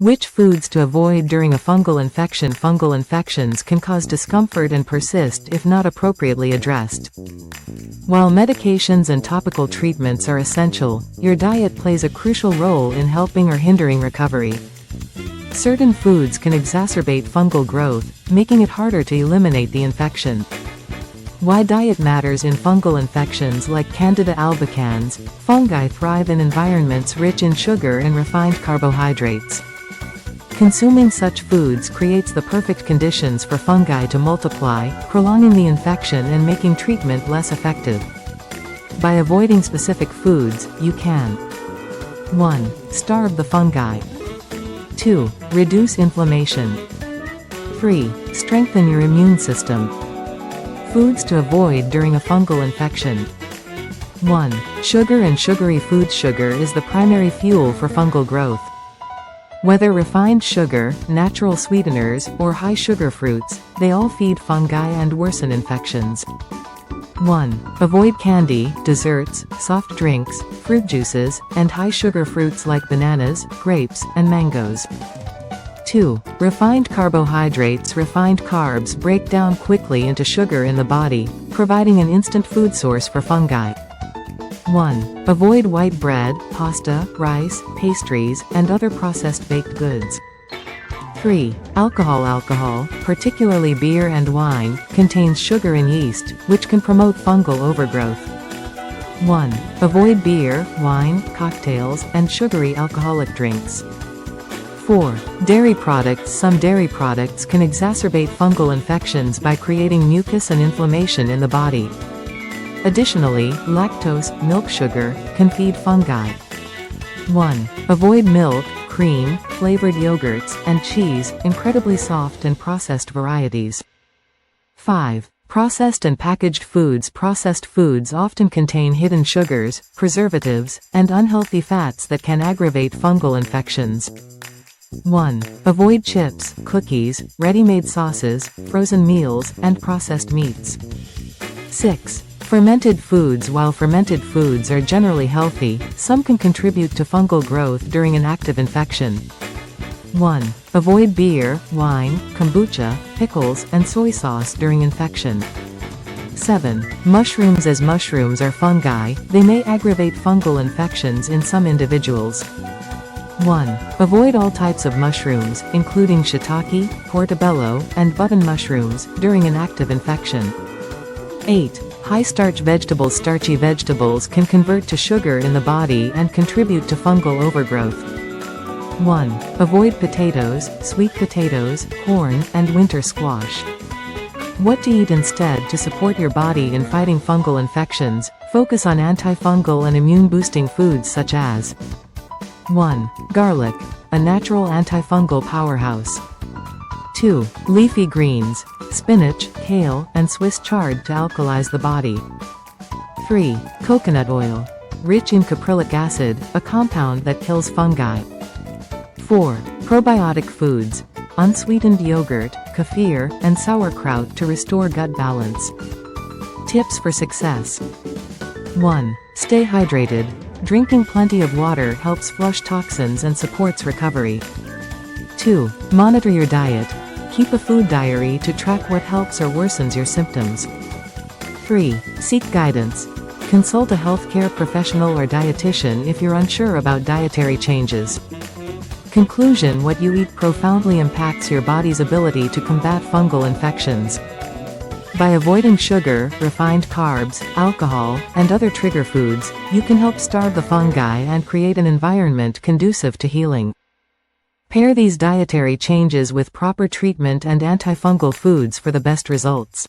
Which foods to avoid during a fungal infection? Fungal infections can cause discomfort and persist if not appropriately addressed. While medications and topical treatments are essential, your diet plays a crucial role in helping or hindering recovery. Certain foods can exacerbate fungal growth, making it harder to eliminate the infection. Why diet matters in fungal infections like Candida albicans. Fungi thrive in environments rich in sugar and refined carbohydrates. Consuming such foods creates the perfect conditions for fungi to multiply, prolonging the infection and making treatment less effective. By avoiding specific foods, you can 1. Starve the fungi. 2. Reduce inflammation. 3. Strengthen your immune system. Foods to avoid during a fungal infection. 1. Sugar and sugary foods. Sugar is the primary fuel for fungal growth. Whether refined sugar, natural sweeteners, or high-sugar fruits, they all feed fungi and worsen infections. 1. Avoid candy, desserts, soft drinks, fruit juices, and high-sugar fruits like bananas, grapes, and mangoes. 2. Refined carbohydrates. Refined carbs break down quickly into sugar in the body, providing an instant food source for fungi. 1. Avoid white bread, pasta, rice, pastries, and other processed baked goods. 3. Alcohol. Alcohol, particularly beer and wine, contains sugar and yeast, which can promote fungal overgrowth. 1. Avoid beer, wine, cocktails, and sugary alcoholic drinks. 4. Dairy products. Some dairy products can exacerbate fungal infections by creating mucus and inflammation in the body. Additionally, lactose, milk sugar, can feed fungi. 1. Avoid milk, cream, flavored yogurts, and cheese, incredibly soft and processed varieties. 5. Processed and packaged foods. Processed foods often contain hidden sugars, preservatives, and unhealthy fats that can aggravate fungal infections. 1. Avoid chips, cookies, ready-made sauces, frozen meals, and processed meats. 6. Fermented foods. While fermented foods are generally healthy, some can contribute to fungal growth during an active infection. 1. Avoid beer, wine, kombucha, pickles, and soy sauce during infection. 7. Mushrooms. As mushrooms are fungi, they may aggravate fungal infections in some individuals. 1. Avoid all types of mushrooms, including shiitake, portobello, and button mushrooms, during an active infection. 8. High-starch vegetables. Starchy vegetables can convert to sugar in the body and contribute to fungal overgrowth. 1. Avoid potatoes, sweet potatoes, corn, and winter squash. What to eat instead to support your body in fighting fungal infections? Focus on antifungal and immune-boosting foods such as 1. Garlic, a natural antifungal powerhouse. 2. Leafy greens, spinach, kale, and Swiss chard to alkalize the body. 3. Coconut oil, rich in caprylic acid, a compound that kills fungi. 4. Probiotic foods, unsweetened yogurt, kefir, and sauerkraut to restore gut balance. Tips for success. 1. Stay hydrated. Drinking plenty of water helps flush toxins and supports recovery. 2. Monitor your diet. Keep a food diary to track what helps or worsens your symptoms. 3. Seek guidance. Consult a healthcare professional or dietitian if you're unsure about dietary changes. Conclusion: what you eat profoundly impacts your body's ability to combat fungal infections. By avoiding sugar, refined carbs, alcohol, and other trigger foods, you can help starve the fungi and create an environment conducive to healing. Pair these dietary changes with proper treatment and antifungal foods for the best results.